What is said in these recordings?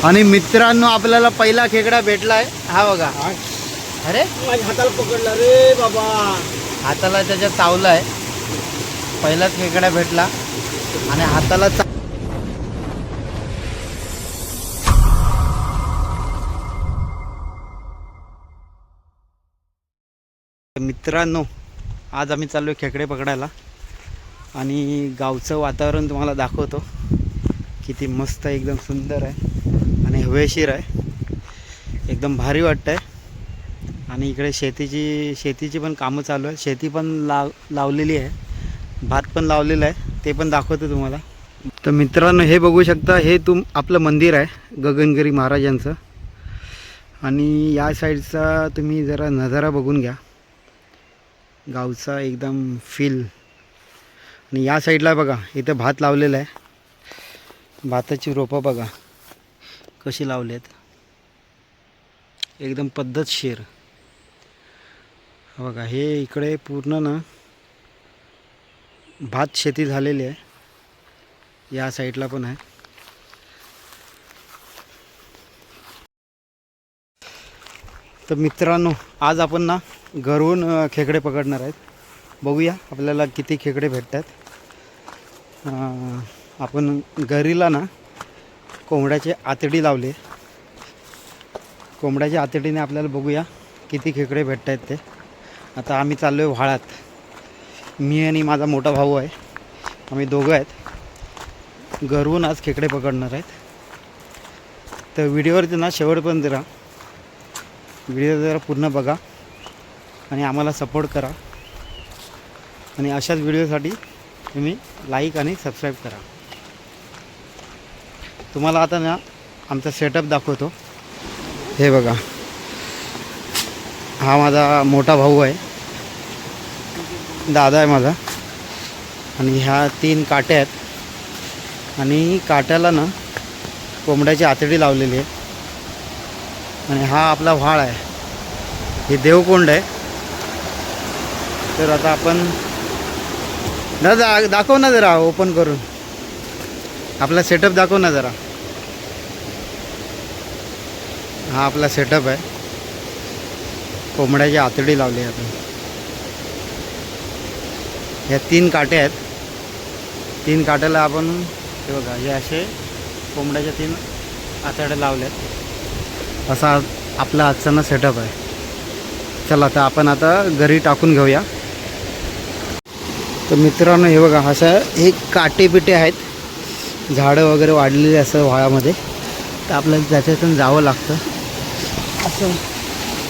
आणि मित्रांनो आपल्याला पहिला खेकडा भेटलाय हा बघा. अरे माझ्या हाताला पकडला रे बाबा. हाताला त्याच्या चावलाय. पहिलाच खेकडा भेटला आणि हाताला मित्रांनो आज आम्ही चाललो खेकडे पकडायला आणि गावचं वातावरण तुम्हाला दाखवतो. किती मस्त एकदम सुंदर आहे आणि हवेशीर आहे. एकदम भारी वाटतंय. आणि इकडे शेतीची पण कामं चालू आहे. शेती पण लावलेली आहे. भात पण लावलेला आहे. ते पण दाखवतो तुम्हाला. तर मित्रांनो हे बघू शकता. हे आपलं मंदिर आहे गगनगिरी महाराजांचं. आणि या साईडचा तुम्ही जरा नजारा बघून घ्या गावचा एकदम फील. आणि या साईडला बघा इथं भात लावलेलं आहे. भाताची रोपं बघा कशी लावली आहेत. एकदम पद्धतशीर. बघा हे इकडे पूर्ण ना भात शेती झालेली आहे. या साईडला पण आहे. तर मित्रांनो आज आपण ना घरून खेकडे पकडणार आहेत. बघूया आपल्याला किती खेकडे भेटतात. आपण घरीला ना कोंबड्याचे आतडी लावले. कोंबड्याच्या आतडीने आपल्याला बघूया किती खेकडे भेटत आहेत ते. आता आम्ही चाललो आहे व्हाळात. मी आणि माझा मोठा भाऊ आहे. आम्ही दोघं आहेत. घरून आज खेकडे पकडणार आहेत. तर व्हिडिओवरती ना शेवटपर्यंत राहा. व्हिडिओ जरा पूर्ण बघा आणि आम्हाला सपोर्ट करा. आणि अशाच व्हिडिओसाठी तुम्ही लाईक आणि सबस्क्राईब करा. तुम्हाला आता ना आमचा सेटअप दाखवतो. हे बघा हा माझा मोठा भाऊ आहे. दादा आहे माझा. आणि ह्या 3 काट्या आहेत. आणि काट्याला ना कोंबड्याची आतडी लावलेली आहे. आणि हा आपला व्हाळ आहे. हे देवकोंड आहे. तर आता आपण दाखव ना जरा ओपन करून. आपला सेटअप दाखव ना जरा. हा आपला सेटअप आहे. कोंबड्याची आतडी लावली आहे आपण. ह्या 3 काट्या आहेत. 3 काट्याला आपण हे बघा हे असे कोंबड्याच्या 3 आतड्या लावल्यात. असा आपला आजचा ना सेटअप आहे. चला तर आपण आता घरी टाकून घेऊया. तर मित्रांनो हे बघा असं हे काटे पिटे आहेत. झाडं वगैरे वाढलेली असं व्हाळामध्ये. तर आपल्याला त्याच्यातून जावं लागतं असं.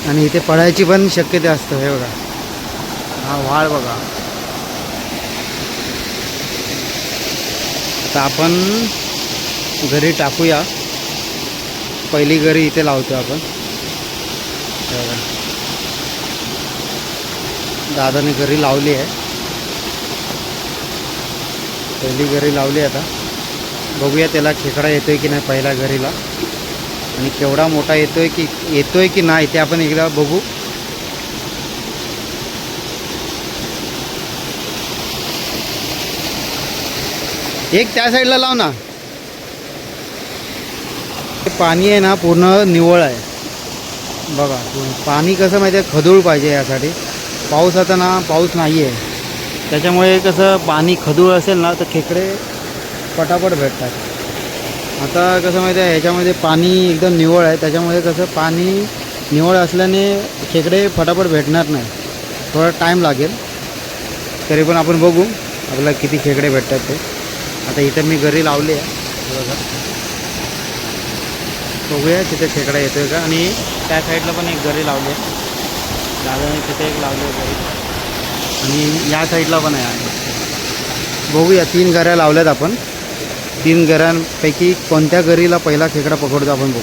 आणि इथे पडायची पण शक्यता असतं. हे बघा हा व्हाळ बघा. तर आपण घरी टाकूया. पहिली घरी इथे लावतो आपण. हे बघा दादाने घरी लावली आहे. पहिली घरी लावली. आता बघूया त्याला खेकडा येतोय की नाही पहिल्या घरीला. आणि केवढा मोठा येतोय की नाही ते आपण एकदा बघू. एक त्या साईडला लाव ना. पाणी आहे ना पूर्ण निव्वळ आहे बघा. पाणी कसं माहिती आहे खदूळ पाहिजे यासाठी. पाऊस आता ना पाऊस नाही आहे. त्याच्यामुळे कसं पाणी खदूळ असेल ना तर खेकडे पटापट भेटतात. आता कसं माहिती आहे ह्याच्यामध्ये पाणी एकदम निव्वळ आहे. त्याच्यामुळे कसं पाणी निव्वळ असल्याने खेकडे फटाफट भेटणार नाही. थोडा टाईम लागेल. तरी पण आपण बघू आपल्याला किती खेकडे भेटतात ते. आता इथं मी घरी लावले आहे बघा. बघूया तिथे खेकडा येतोय का. आणि त्या साईडला पण एक घरी लावली आहे. दादाने तिथे एक लावले घरी. आणि या साईडला पण आहे. बघूया 3 घऱ्या लावल्यात आपण. 3 घरांपैकी कोणत्या घरीला पहिला खेकडा पकडतो आपण बघू.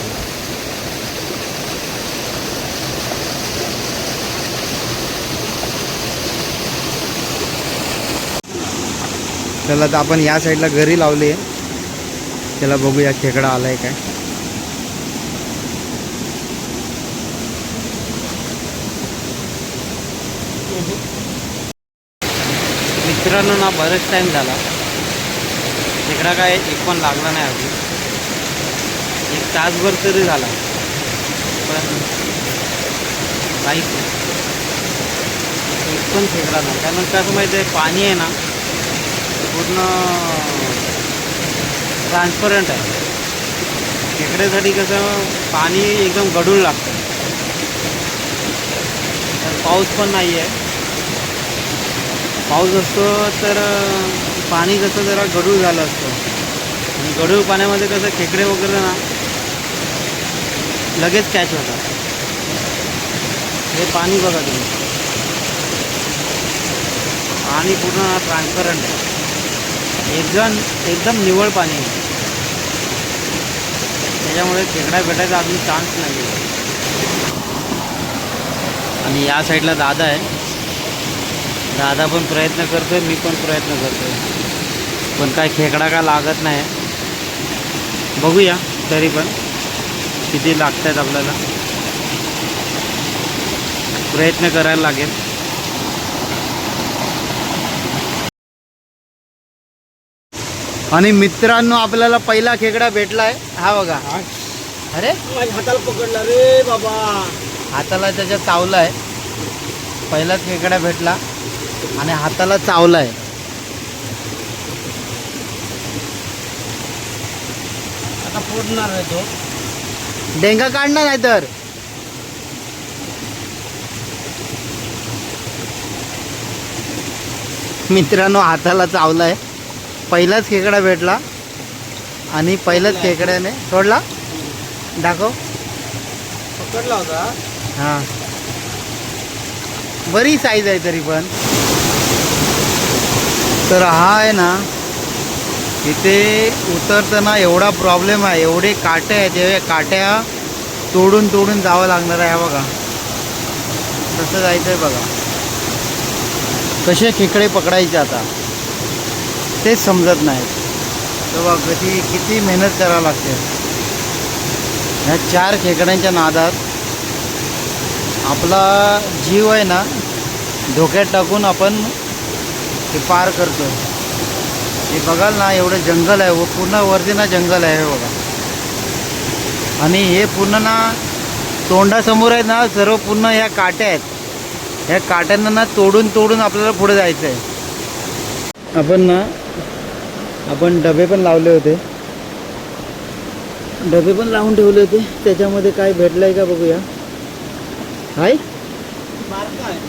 त्याला तर आपण या साईडला घरी लावली आहे. त्याला बघूया खेकडा आलाय काय. मित्रांनो ना बरेच टाईम झाला खेकडा काय एक पण लागला नाही अजून. एक तासभर तरी झाला, पण काहीच नाही, एक पण खेकडा नाही. कारण कसं माहिती आहे, पाणी आहे ना पूर्ण ट्रान्सपरंट आहे. खेकड्यासाठी कसं पाणी एकदम गढूळ लागतं. तर पाऊस पण नाही आहे. पाऊस असतो तर पाणी कसं जरा गढूळ झालं असतं, आणि गढूळ पाण्यामध्ये कसं खेकडे वगैरे ना लगेच कॅच होतात. हे पाणी बघा तुम्ही, पाणी पूर्ण ट्रान्सपरंट आहे, एकदम निव्वळ पाणी आहे. त्याच्यामुळे खेकडा भेटायचा अजून चान्स नाही आहे. आणि या साईडला दादा आहे, दादा पण प्रयत्न करतोय, मी पण प्रयत्न करतोय, पण काय खेकडा का लागत नाही. बघूया तरी पण किती लागत आहेत आपल्याला, प्रयत्न करायला लागेल. आणि मित्रांनो, आपल्याला पहिला खेकडा भेटलाय, हा बघा. अरे माझ्या हाताला पकडला रे बाबा. हाताला त्याच्या चावलाय, पहिलाच खेकडा भेटला आणि हाताला चावलाय. आता फोडणार आहे तो. डेंगा काढणार नाही तर. मित्रांनो, हाताला चावलाय, पहिलाच खेकडा भेटला आणि पहिल्याच खेकड्याने सोडला. दाखव. पकडला होता. हां, बरी साईज आहे तरी पण. तर हा आहे ना, इथे उतरताना एवढा प्रॉब्लेम आहे, एवढे काटे आहेत, हे काट्या तोडून तोडून जावं लागणार आहे. बघा कसं जायचं आहे बघा. कसे खेकडे पकडायचे आता तेच समजत नाही. तेव्हा किती मेहनत करावं लागते. ह्या 4 खेकड्यांच्या नादात आपला जीव आहे ना धोक्यात टाकून आपण ते पार करतो. हे बघाल ना, एवढं जंगल आहे, व पूर्ण वरती ना जंगल आहे हे बघा. आणि हे पूर्ण ना तोंडासमोर आहे ना, सर्व पूर्ण ह्या काट्या आहेत. ह्या काट्यांना ना तोडून तोडून आपल्याला पुढे जायचं आहे. आपण डबे पण लावले होते, डबे पण लावून ठेवले होते. त्याच्यामध्ये काय भेटलं आहे का बघूया. हाय बारका आहे.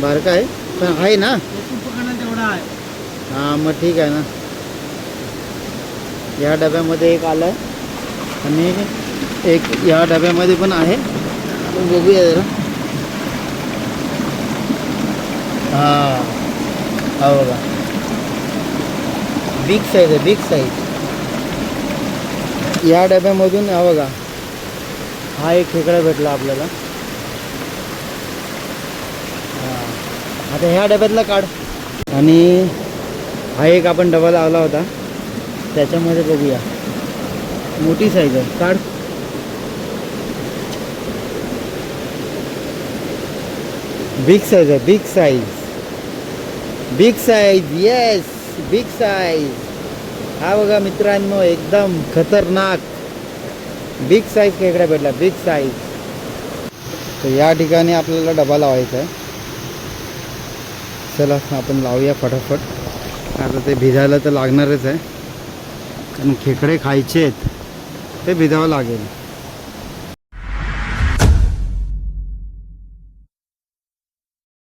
बारका आहे पण आहे ना. तू पकडणार तेवढा आहे. हां, मग ठीक आहे ना. या डब्यामध्ये एक आलं आहे आणि एक या डब्यामध्ये पण आहे. आपण बघूया जरा. हां, हा बघा, बिग साईज आहे, बिग साईज. या डब्यामधून हा बघा, हा एक खेकडा भेटला आपल्याला. हां, आता ह्या डब्यातला काढ. आणि हा एक आपण डबा लावला होता, त्याच्यामध्ये बघूया, मोठी साईज आहे, काढ. बिग साईज आहे, big size, big size. Yes, big size. हा बघा मित्रांनो, एकदम खतरनाक बिग साईज खेकडा भेटला, बिग साईज. तर या ठिकाणी आपल्याला डबा लावायचा आहे. चला आपण लावूया फटाफट. आता ते भिजायला तर लागणारच आहे, कारण खेकडे खायचे आहेत, ते भिजावं लागेल.